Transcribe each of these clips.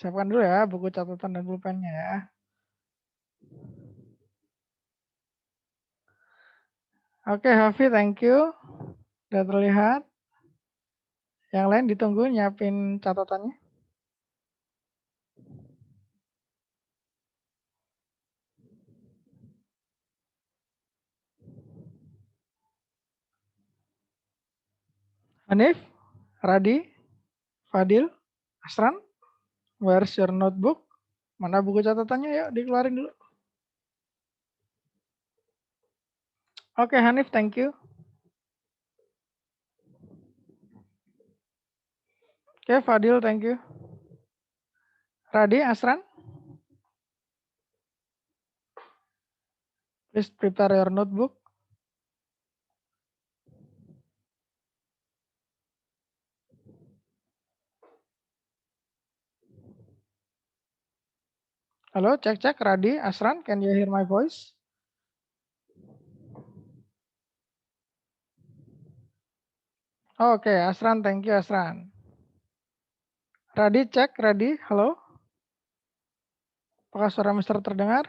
Siapkan dulu ya buku catatan dan pulpennya ya. Oke, Hafi, thank you. Sudah terlihat. Yang lain ditunggu nyiapin catatannya. Hanif, Radi, Fadil, Asran, where's your notebook? Mana buku catatannya? Yuk dikeluarin dulu. Oke, Hanif, thank you. Oke, Fadil, thank you. Radi, Asran, please prepare your notebook. Halo, cek, Radi, Asran, can you hear my voice? Oke, Asran, thank you, Asran. Radi, cek, Radi, halo. Apakah suara Mister terdengar?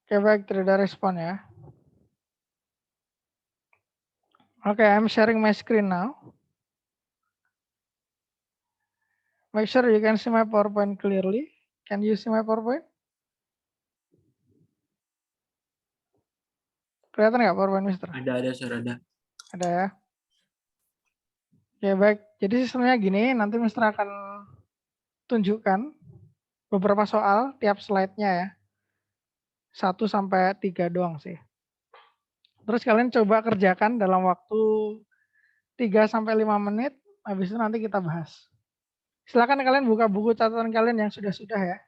Oke, baik, tidak ada respon ya. Oke, I'm sharing my screen now. Make sure you can see my PowerPoint clearly. Can you see my PowerPoint? Kelihatan nggak PowerPoint, Mister? Ada, Sir, ada. Ada ya. Oke, baik. Jadi sistemnya gini, nanti Mister akan tunjukkan beberapa soal tiap slide-nya ya. 1 sampai 3 doang sih. Terus kalian coba kerjakan dalam waktu 3 sampai 5 menit, habis itu nanti kita bahas. Silakan kalian buka buku catatan kalian yang sudah-sudah ya.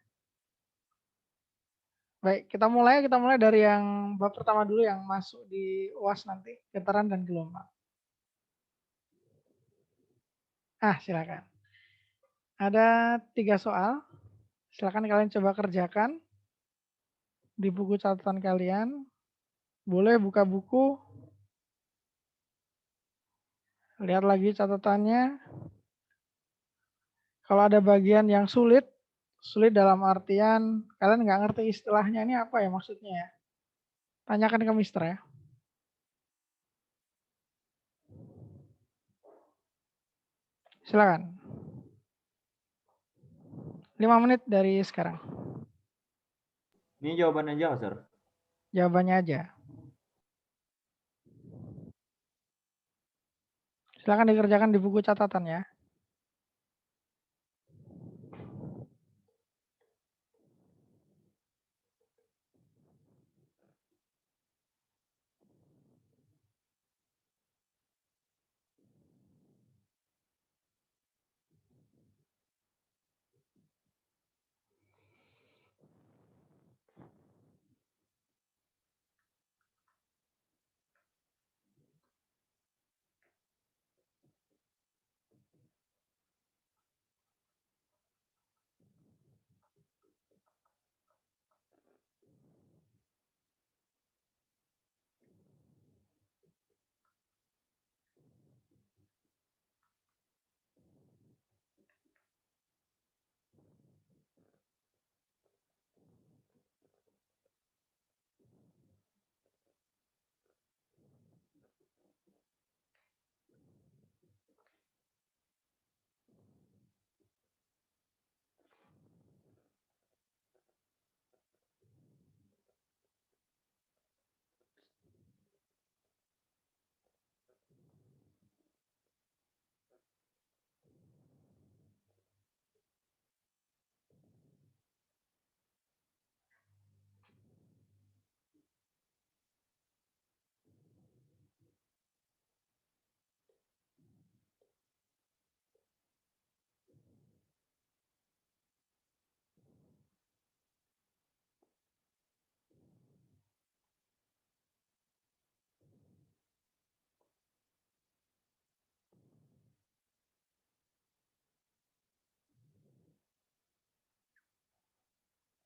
Baik, kita mulai dari yang bab pertama dulu yang masuk di UAS nanti, getaran dan gelombang. Silakan. Ada 3 soal. Silakan kalian coba kerjakan di buku catatan kalian. Boleh buka buku, lihat lagi catatannya. Kalau ada bagian yang sulit dalam artian kalian nggak ngerti istilahnya ini apa ya maksudnya ya. Tanyakan ke Mister ya. Silakan. 5 menit dari sekarang. Ini jawaban aja, Sir. Jawabannya aja. Silakan dikerjakan di buku catatan ya.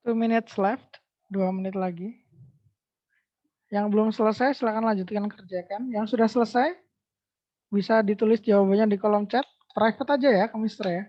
Two minutes left, 2 menit lagi. Yang belum selesai silakan lanjutkan kerjakan. Yang sudah selesai Bisa ditulis jawabannya di kolom chat. Private aja ya, Mister ya.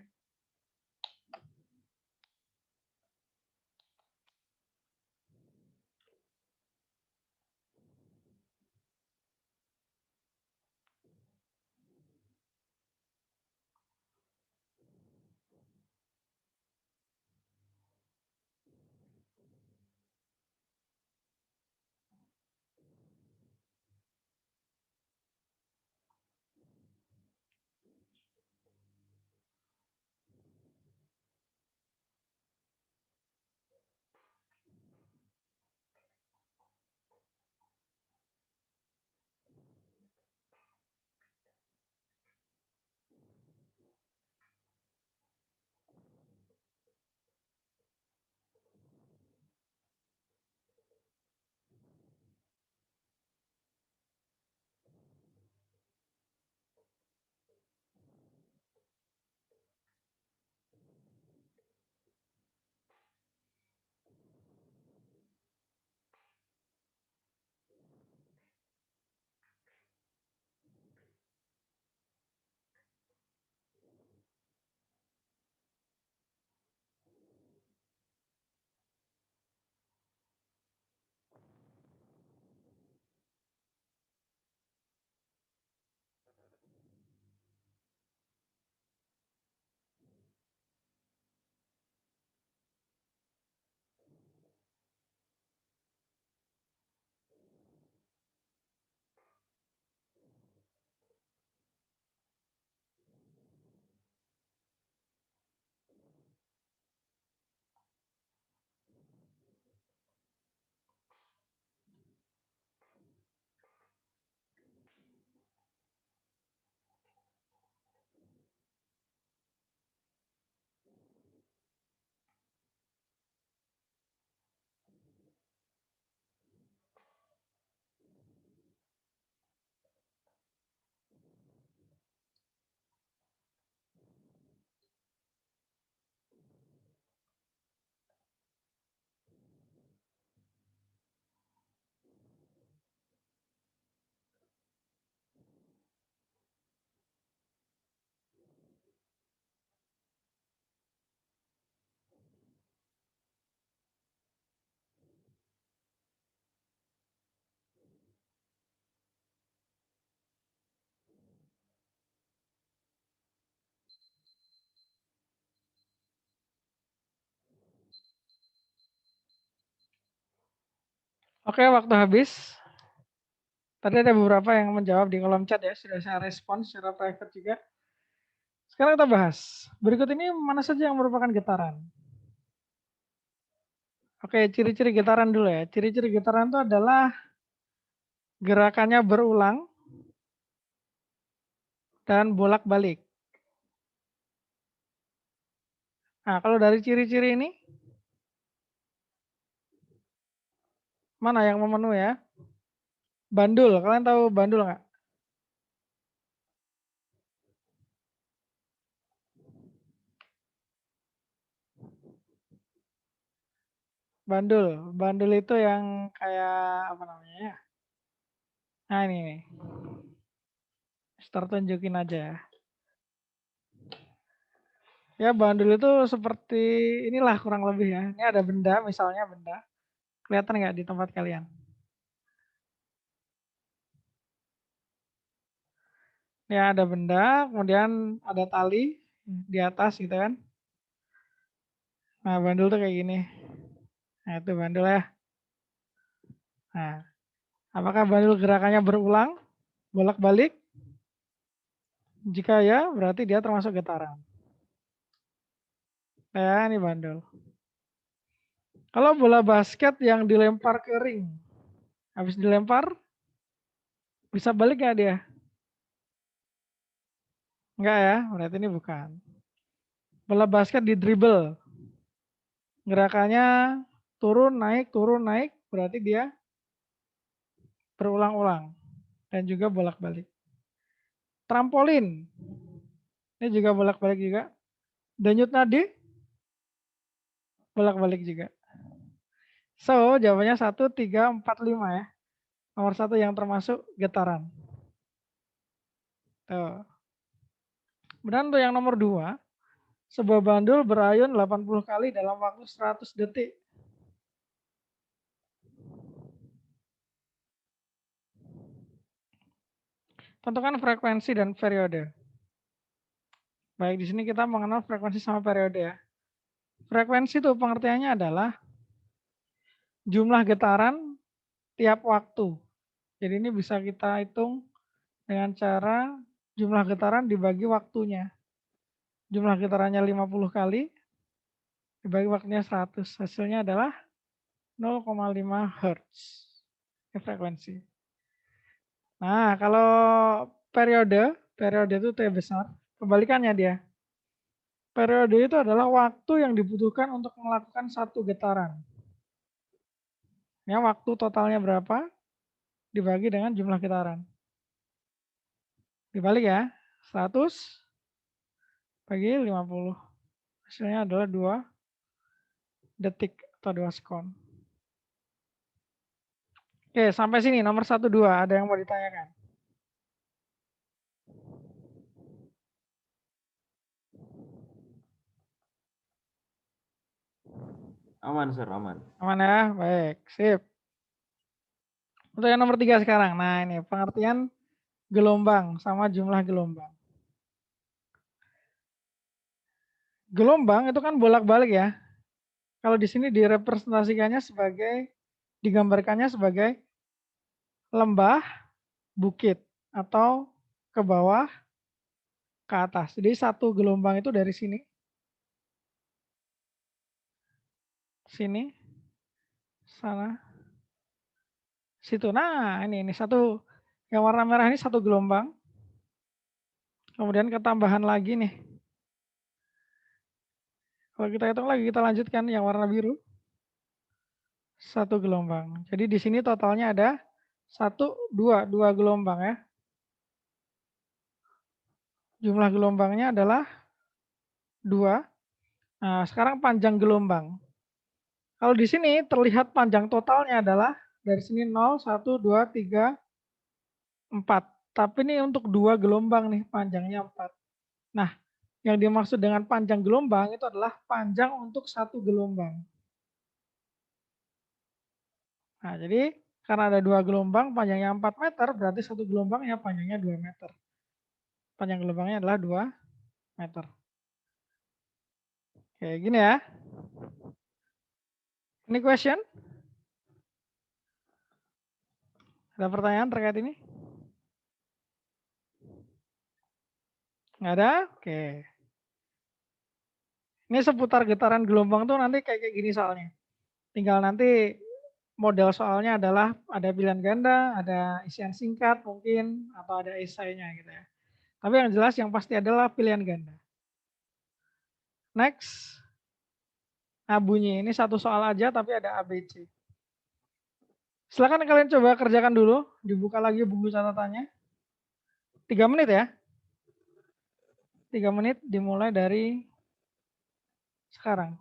Oke, waktu habis. Tadi ada beberapa yang menjawab di kolom chat ya, sudah saya respon secara private juga. Sekarang kita bahas. Berikut ini mana saja yang merupakan getaran. Oke, ciri-ciri getaran dulu ya. Ciri-ciri getaran itu adalah gerakannya berulang dan bolak-balik. Nah, kalau dari ciri-ciri ini, mana yang memenuhi ya? Bandul, kalian tahu bandul nggak? Bandul, bandul itu yang kayak apa namanya ya? Nah ini nih, start tunjukin aja ya. Ya bandul itu seperti inilah kurang lebih ya. Ini ada benda, misalnya benda. Kelihatan nggak di tempat kalian? Ya ada benda, kemudian ada tali di atas gitu kan. Nah bandul tuh kayak gini. Nah itu bandul ya. Nah, apakah bandul gerakannya berulang, bolak-balik? Jika ya, berarti dia termasuk getaran. Ya ini bandul. Kalau bola basket yang dilempar ke ring, habis dilempar, bisa balik nggak dia? Enggak ya, berarti ini bukan. Bola basket di dribble, gerakannya turun naik, berarti dia berulang-ulang dan juga bolak-balik. Trampolin, ini juga bolak-balik juga. Denyut nadi, bolak-balik juga. So, jawabannya 1, 3, 4, 5 ya. Nomor 1 yang termasuk getaran. Tuh. Kemudian untuk yang nomor 2, sebuah bandul berayun 80 kali dalam waktu 100 detik. Tentukan frekuensi dan periode. Baik, di sini kita mengenal frekuensi sama periode ya. Frekuensi itu pengertiannya adalah jumlah getaran tiap waktu. Jadi ini bisa kita hitung dengan cara jumlah getaran dibagi waktunya. Jumlah getarannya 50 kali, dibagi waktunya 100. Hasilnya adalah 0,5 Hz. Ini frekuensi. Nah, kalau periode itu T besar, kebalikannya dia. Periode itu adalah waktu yang dibutuhkan untuk melakukan satu getaran. Ya, waktu totalnya berapa dibagi dengan jumlah getaran. Dibalik ya, 100 bagi 50. Hasilnya adalah 2 detik atau 2 sekon. Oke, sampai sini nomor 1, 2. Ada yang mau ditanyakan? Aman, Sir, aman. Aman ya? Baik, sip. Untuk yang nomor 3 sekarang. Nah, ini pengertian gelombang sama jumlah gelombang. Gelombang itu kan bolak-balik ya. Kalau di sini direpresentasikannya sebagai, digambarkannya sebagai lembah, bukit, atau ke bawah, ke atas. Jadi satu gelombang itu dari sini, sini, sana, situ. Nah, ini satu, yang warna merah ini satu gelombang. Kemudian ketambahan lagi nih. Kalau kita hitung lagi, kita lanjutkan yang warna biru. Satu gelombang. Jadi di sini totalnya ada 1, 2 gelombang ya. Jumlah gelombangnya adalah 2. Nah, sekarang panjang gelombang. Kalau di sini terlihat panjang totalnya adalah dari sini 0, 1, 2, 3, 4. Tapi ini untuk 2 gelombang nih, panjangnya 4. Nah, yang dimaksud dengan panjang gelombang itu adalah panjang untuk satu gelombang. Nah, jadi karena ada 2 gelombang, panjangnya 4 meter, berarti satu gelombang ya panjangnya 2 meter. Panjang gelombangnya adalah 2 meter. Kayak gini ya. Ini question? Ada pertanyaan terkait ini? Nggak ada? Oke. Ini seputar getaran gelombang tuh nanti kayak gini soalnya. Tinggal nanti model soalnya adalah ada pilihan ganda, ada isian singkat mungkin, atau ada esainya gitu ya. Tapi yang jelas yang pasti adalah pilihan ganda. Next. Nah bunyi ini satu soal aja tapi ada ABC. Silakan kalian coba kerjakan dulu, dibuka lagi buku catatannya. 3 menit ya. 3 menit dimulai dari sekarang.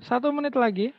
1 menit lagi.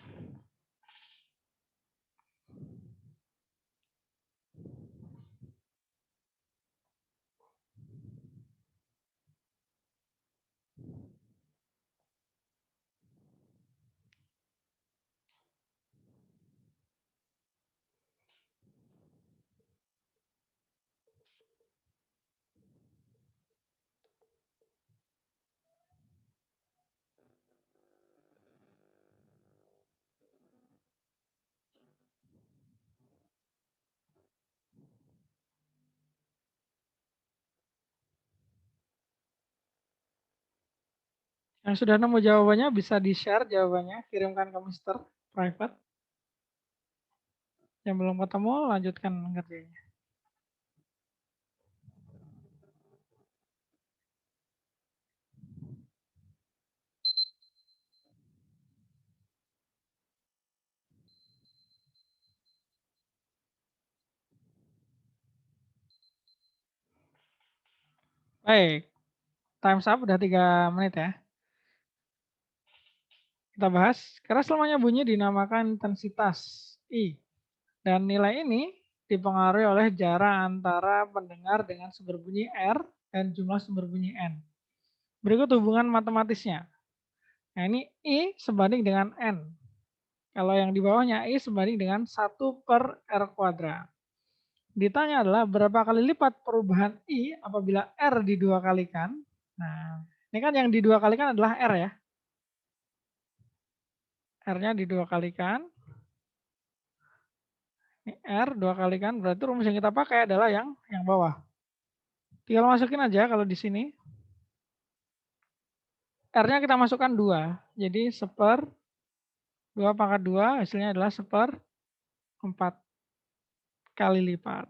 Yang sudah nemu jawabannya bisa di-share jawabannya, kirimkan ke Mister private. Yang belum ketemu, lanjutkan ngerjainnya. Baik, time's up, udah 3 menit ya. Kita bahas, keras lemahnya bunyi dinamakan intensitas I. Dan nilai ini dipengaruhi oleh jarak antara pendengar dengan sumber bunyi R dan jumlah sumber bunyi N. Berikut hubungan matematisnya. Nah ini I sebanding dengan N. Kalau yang di bawahnya I sebanding dengan 1/R kuadrat. Ditanya adalah berapa kali lipat perubahan I apabila R didua kalikan. Nah, ini kan yang didua kalikan adalah R ya. R-nya didua kalikan. Ini R 2 kalikan, berarti rumus yang kita pakai adalah yang bawah. Tinggal masukin aja kalau di sini. R-nya kita masukkan 2. Jadi 1/2 hasilnya adalah 1/4 kali lipat.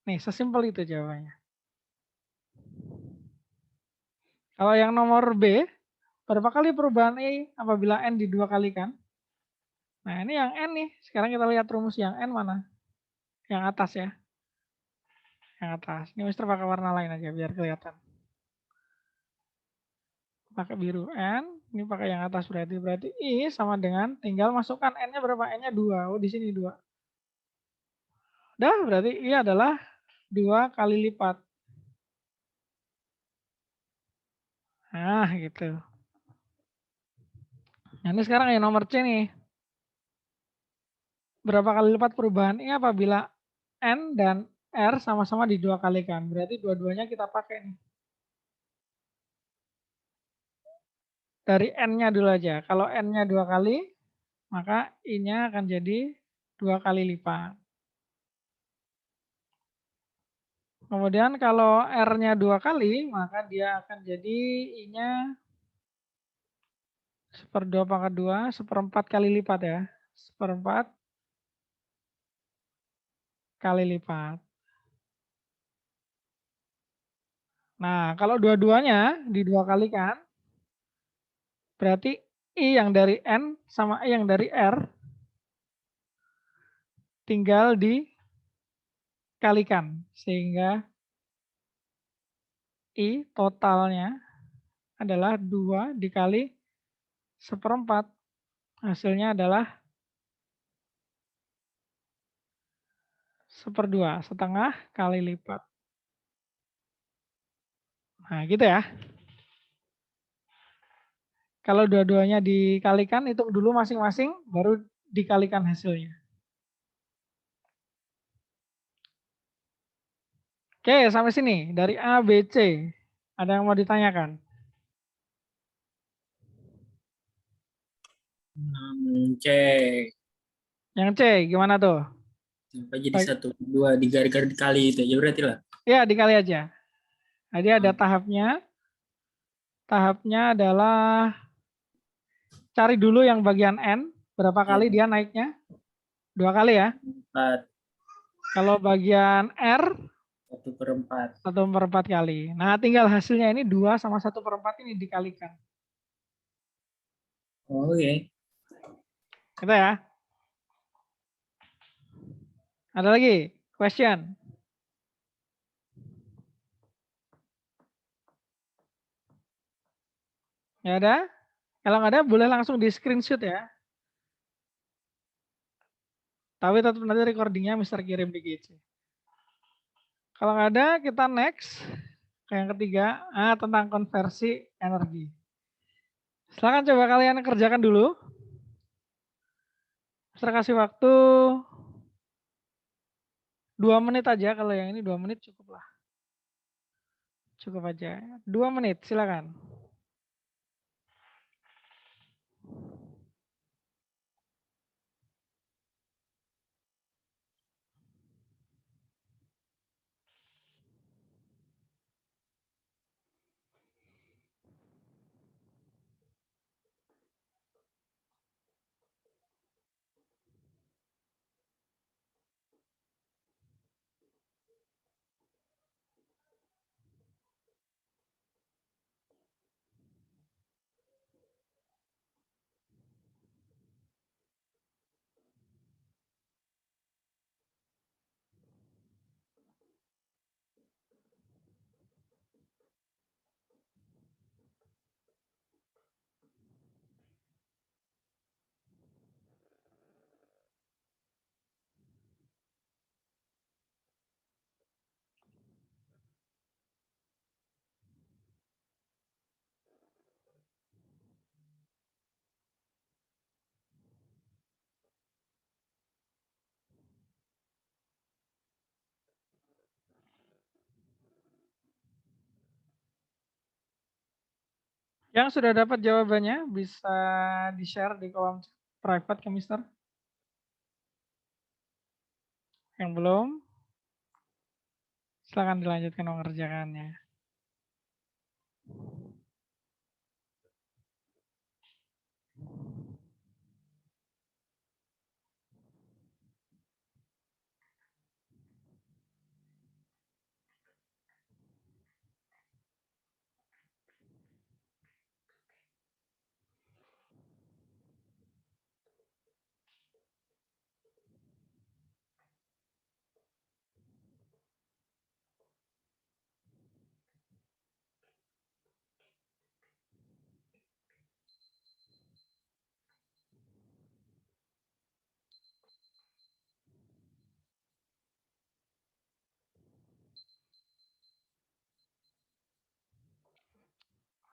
Nih, sesimpel itu jawabannya. Kalau yang nomor B, berapa kali perubahan I apabila N didua kalikan? Nah, ini yang N nih. Sekarang kita lihat rumus yang N mana? Yang atas ya. Yang atas. Ini Mister pakai warna lain aja biar kelihatan. Pakai biru N, ini pakai yang atas berarti I sama dengan tinggal masukkan N-nya berapa? N-nya 2. Oh, di sini 2. Dah, berarti I adalah 2 kali lipat. Nah, gitu. Nah, ini sekarang yang nomor C nih. Berapa kali lipat perubahan I apabila N dan R sama-sama didua kalikan. Berarti dua-duanya kita pakai nih. Dari N-nya dulu aja. Kalau N-nya 2 kali, maka I-nya akan jadi 2 kali lipat. Kemudian kalau R-nya 2 kali, maka dia akan jadi I-nya 1/2, 1/4 kali lipat ya. 1/4 kali lipat. Nah, kalau dua-duanya didua kalikan, berarti I yang dari N sama I yang dari R tinggal dikalikan. Sehingga I totalnya adalah 2 dikali 1/4. Hasilnya adalah 1/2, setengah kali lipat. Nah, gitu ya. Kalau dua-duanya dikalikan, hitung dulu masing-masing, baru dikalikan hasilnya. Oke, sampai sini. Dari A, B, C. Ada yang mau ditanyakan? C. Yang C, gimana tuh? Apa jadi 1, 2 digaris dikali itu aja berarti lah. Ya, dikali aja. Jadi ada tahapnya. Tahapnya adalah cari dulu yang bagian N. Berapa kali dia naiknya? 2 kali ya. 4. Kalau bagian R, 1/4. 1/4 kali. Nah, tinggal hasilnya ini 2 sama 1/4 ini dikalikan. Oke. Itu ya. Ada lagi? Question? Ya ada? Kalau nggak ada boleh langsung di screenshot ya. Tapi tetap nanti recordingnya Mister kirim di GC. Kalau nggak ada kita next ke yang ketiga, tentang konversi energi. Silakan coba kalian kerjakan dulu. Mister kasih waktu 2 menit aja, kalau yang ini 2 menit cukup lah. Cukup aja. 2 menit, silakan. Yang sudah dapat jawabannya bisa di-share di kolom private ke Mister. Yang belum, silakan dilanjutkan mengerjakannya.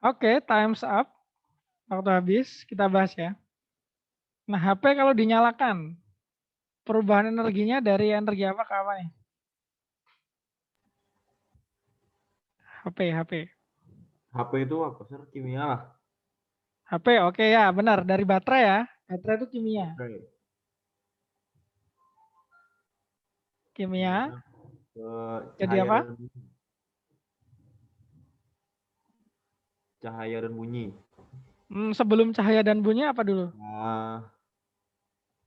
Oke, time's up. Waktu habis, kita bahas ya. Nah, HP kalau dinyalakan, perubahan energinya dari energi apa ke apa nih? HP. HP itu apa, Sir? Kimia lah. HP, oke ya, benar. Dari baterai ya. Baterai itu kimia. Baterai. Kimia, Ke jadi cahaya apa? dan cahaya dan bunyi. Sebelum cahaya dan bunyi apa dulu? Nah,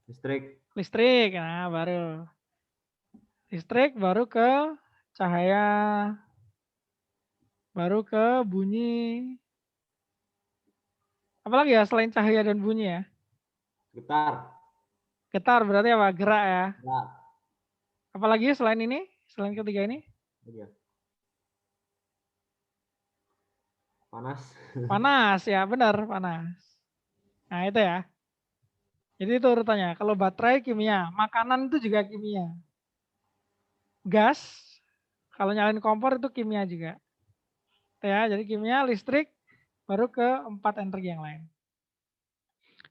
listrik. Listrik, nah baru. Listrik baru ke cahaya, baru ke bunyi. Apalagi ya selain cahaya dan bunyi ya? Getar. Getar berarti apa? Gerak ya. Getar. Apalagi selain ini? Selain ketiga ini? Iya. Panas. Panas ya, benar panas. Nah itu ya. Jadi itu urutannya. Kalau baterai kimia, makanan itu juga kimia. Gas, kalau nyalain kompor itu kimia juga. Ya, jadi kimia, listrik, baru ke 4 energi yang lain.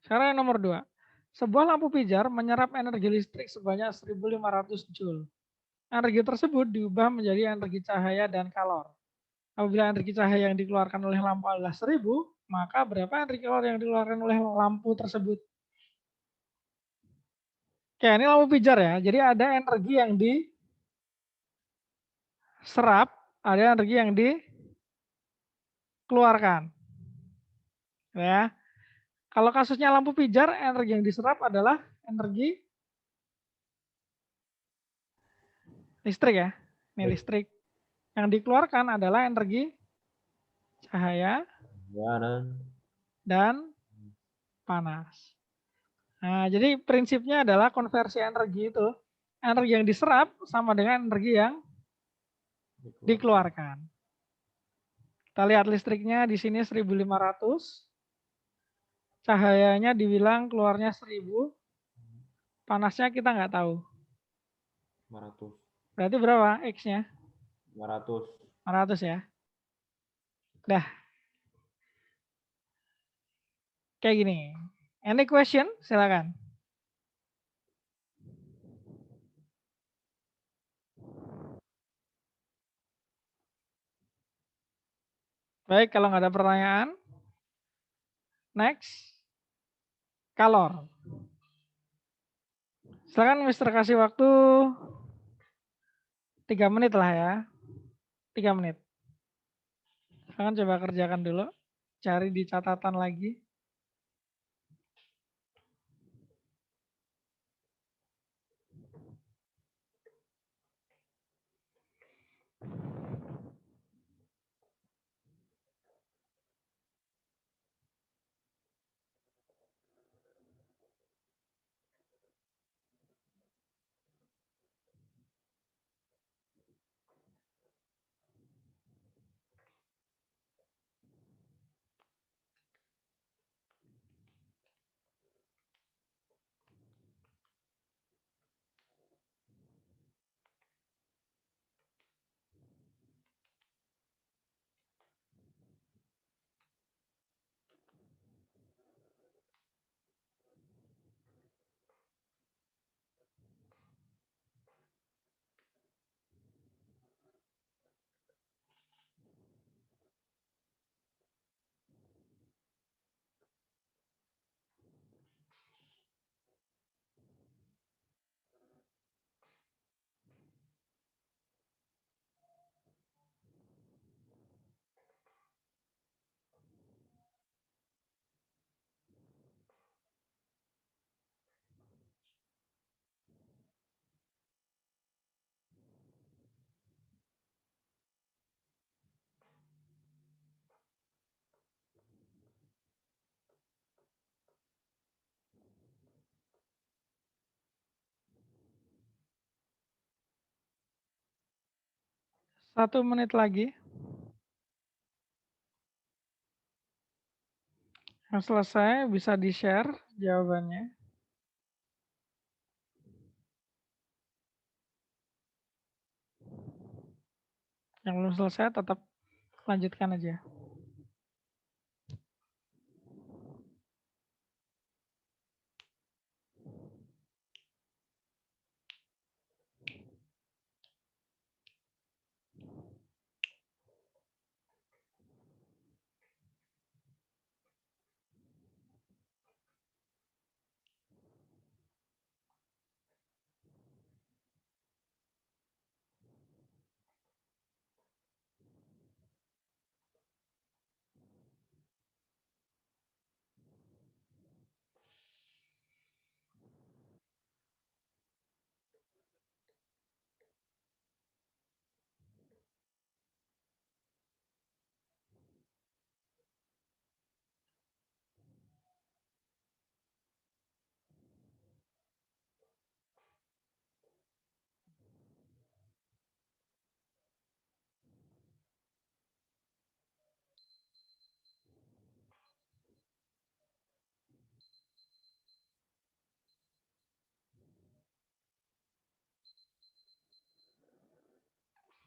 Sekarang yang nomor 2. Sebuah lampu pijar menyerap energi listrik sebanyak 1500 Joule. Energi tersebut diubah menjadi energi cahaya dan kalor. Apabila energi cahaya yang dikeluarkan oleh lampu adalah 1000, maka berapa energi kalor yang dikeluarkan oleh lampu tersebut? Oke, ini lampu pijar ya. Jadi ada energi yang diserap, ada energi yang dikeluarkan. Ya. Kalau kasusnya lampu pijar, energi yang diserap adalah energi listrik ya. Ini listrik. Yang dikeluarkan adalah energi cahaya Ya, dan dan panas. Nah, jadi prinsipnya adalah konversi energi itu, energi yang diserap sama dengan energi yang dikeluarkan. Kita lihat listriknya di sini 1500. Cahayanya dibilang keluarnya 1000. Panasnya kita nggak tahu. 500. Berarti berapa X-nya? 500. 500 ya. Dah. Kayak gini. Any question? Silakan. Baik, kalau nggak ada pertanyaan. Next. Kalor. Silakan Mister kasih waktu 3 menit lah ya. 3 menit. Silakan coba kerjakan dulu. Cari di catatan lagi. Satu menit lagi. Yang selesai bisa di-share jawabannya. Yang belum selesai tetap lanjutkan aja.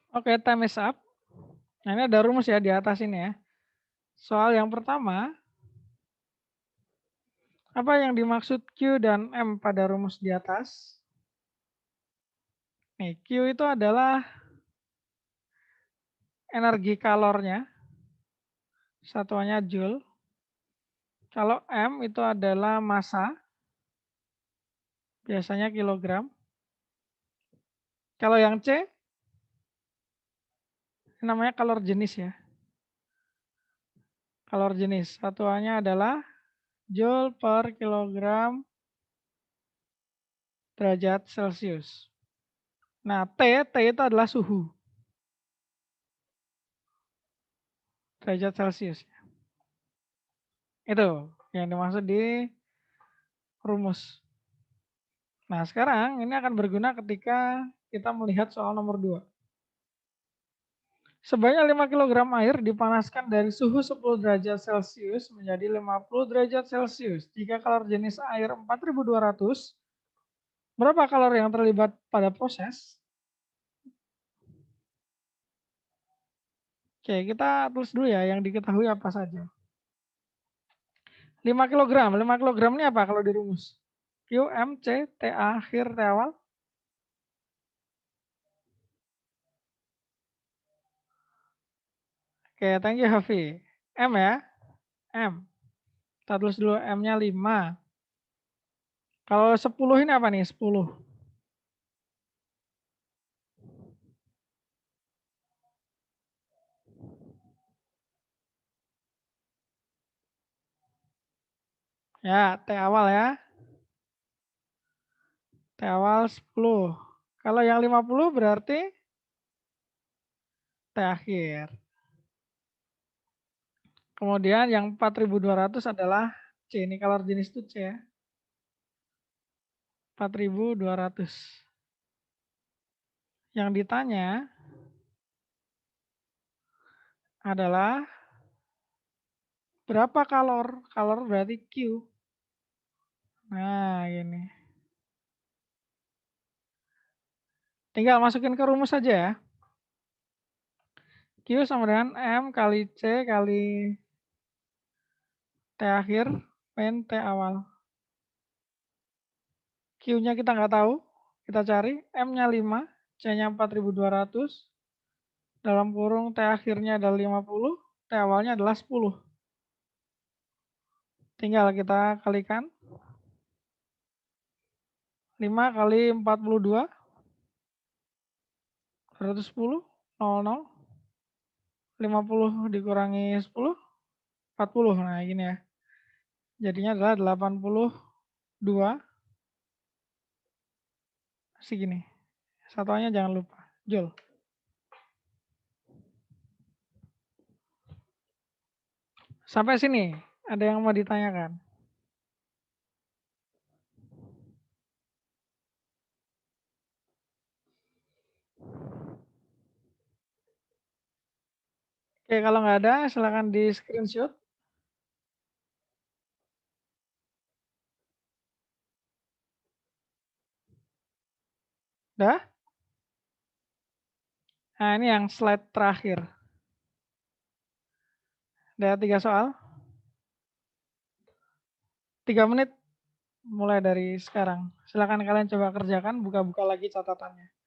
Oke, time is up. Nah, ini ada rumus ya di atas ini ya. Soal yang pertama, apa yang dimaksud Q dan M pada rumus di atas? Nih, Q itu adalah energi kalornya, satuannya joule. Kalau M itu adalah massa, biasanya kilogram. Kalau yang C, namanya kalor jenis ya. Kalor jenis, satuannya adalah joule per kilogram derajat Celcius. Nah, T itu adalah suhu. Derajat Celcius. Itu yang dimaksud di rumus. Nah, sekarang ini akan berguna ketika kita melihat soal nomor 2. Sebanyak 5 kg air dipanaskan dari suhu 10 derajat Celcius menjadi 50 derajat Celcius. Jika kalori jenis air 4200, berapa kalori yang terlibat pada proses? Oke, kita tulis dulu ya yang diketahui apa saja. 5 kg. 5 kg ini apa kalau dirumus? Q, M, C, T akhir, T awal. Oke, thank you Hafi. M ya, M. Kita tulis dulu M-nya 5. Kalau 10 ini apa nih? 10. Ya, T awal ya. T awal 10. Kalau yang 50 berarti T akhir. Kemudian yang 4200 adalah C. Ini kalori jenis itu C ya. 4200. Yang ditanya adalah berapa kalor? Kalor berarti Q. Nah, ini. Tinggal masukin ke rumus saja ya. Q sama dengan M kali C kali T akhir min T awal. Q-nya kita nggak tahu. Kita cari. M-nya 5. C-nya 4200. Dalam kurung T akhirnya adalah 50. T awalnya adalah 10. Tinggal kita kalikan. 5 kali 42. 210. 00. 50 dikurangi 10. 40. Nah gini ya. Jadinya adalah 82. Segini. Satuannya jangan lupa. Joule. Sampai sini. Ada yang mau ditanyakan? Oke, kalau nggak ada, silakan di screenshot. Udah? Nah, ini yang slide terakhir. Ada 3 soal. 3 menit mulai dari sekarang. Silakan kalian coba kerjakan, buka-buka lagi catatannya.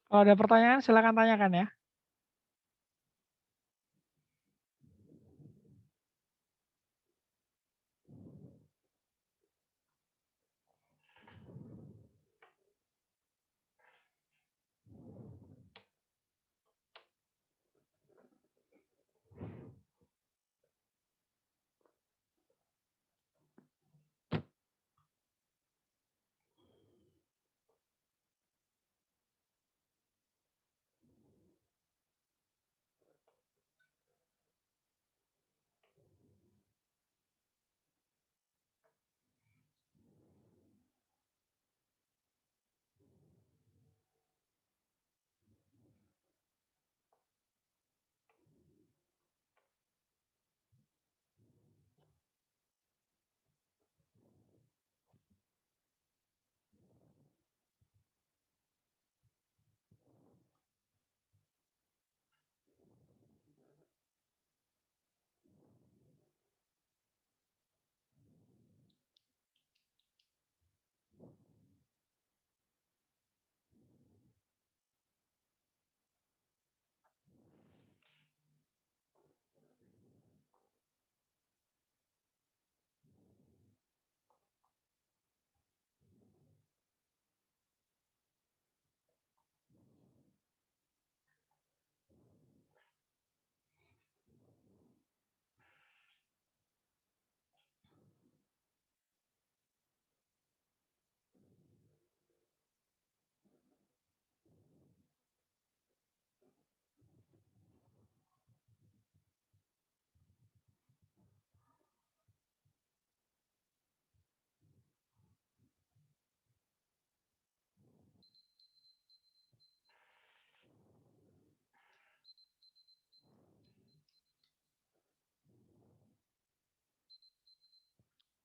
Kalau ada pertanyaan, silakan tanyakan ya.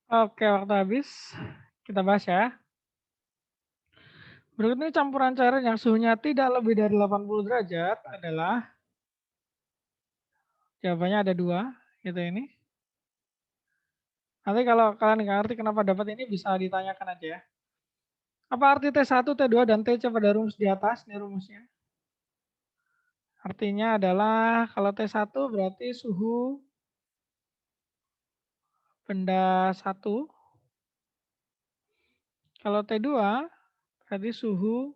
Oke, waktu habis. Kita bahas ya. Berikut ini campuran cairan yang suhunya tidak lebih dari 80 derajat adalah, jawabannya ada 2, gitu ini. Nanti kalau kalian nggak ngerti kenapa dapat ini bisa ditanyakan aja ya. Apa arti T1, T2, dan TC pada rumus di atas? Ini rumusnya. Artinya adalah kalau T1 berarti suhu benda 1. Kalau T2 berarti suhu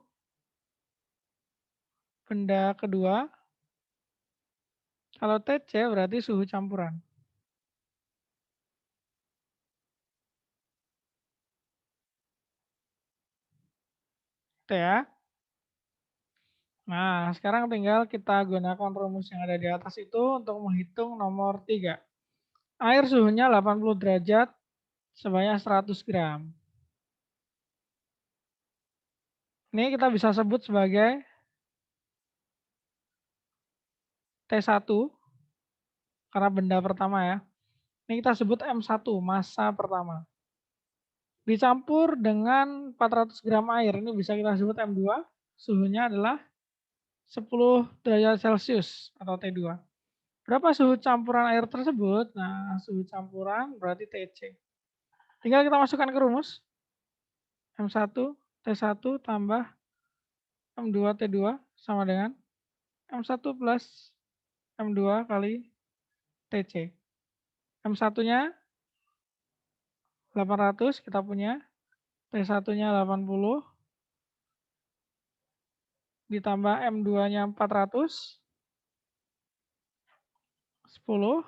benda kedua. Kalau TC berarti suhu campuran. Itu ya. Nah, sekarang tinggal kita gunakan rumus yang ada di atas itu untuk menghitung nomor 3. Air suhunya 80 derajat sebanyak 100 gram. Ini kita bisa sebut sebagai T1 karena benda pertama ya. Ini kita sebut M1, massa pertama. Dicampur dengan 400 gram air, ini bisa kita sebut M2, suhunya adalah 10 derajat Celcius atau T2. Berapa suhu campuran air tersebut? Nah, suhu campuran berarti TC. Tinggal kita masukkan ke rumus. M1, T1 tambah M2, T2 sama dengan M1 plus M2 kali TC. M1-nya 800 kita punya, T1-nya 80, ditambah M2-nya 400, 10,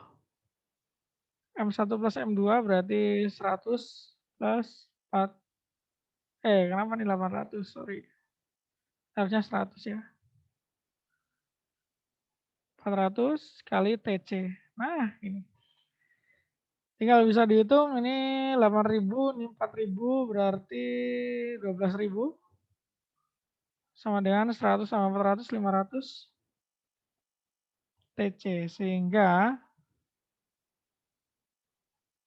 M1 plus M2 berarti 100 plus 4, kenapa nih 800, sorry. Harusnya 100 ya. 400 kali TC. Nah, ini. Tinggal bisa dihitung, ini 8.000, ini 4.000, berarti 12.000. Sama dengan 100 sama 400, 500 TC. Sehingga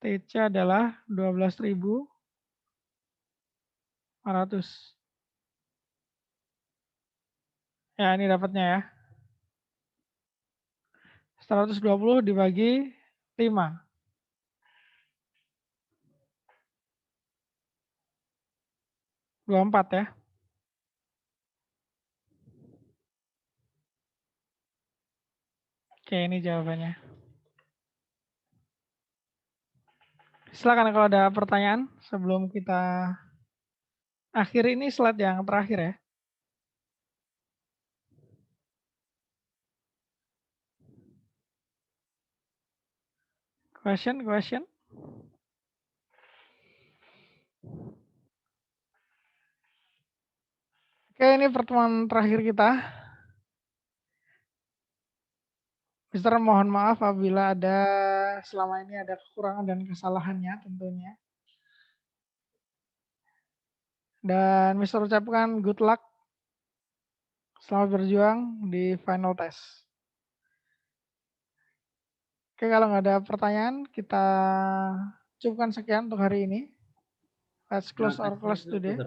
TC adalah 12.500. Ya, ini dapatnya ya. 120 dibagi 5. 24 ya. Oke, ini jawabannya. Silakan kalau ada pertanyaan sebelum kita akhir, ini slide yang terakhir ya. Question. Oke, ini pertemuan terakhir kita. Mister, mohon maaf apabila selama ini ada kekurangan dan kesalahannya tentunya. Dan Mister ucapkan good luck. Selamat berjuang di final test. Oke, kalau nggak ada pertanyaan, kita cukupkan sekian untuk hari ini. Let's close our class today.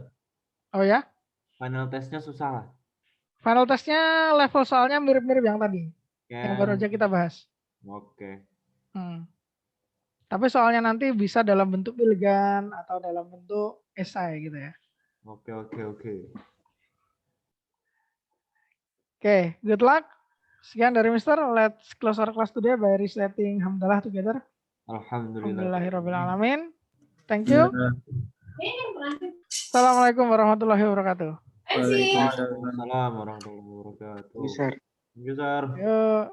Oh ya? Final testnya susah lah. Final testnya level soalnya mirip-mirip yang tadi. Yang baru aja kita bahas. Oke. Tapi soalnya nanti bisa dalam bentuk pilihan atau dalam bentuk esai gitu ya. Oke. Oke, good luck. Sekian dari Mister. Let's close our class today by reciting Hamdalah together. Alhamdulillahirrahmanirrahim. Thank you. Assalamualaikum warahmatullahi wabarakatuh. Waalaikumsalam warahmatullahi wabarakatuh. Bisa. Yuk.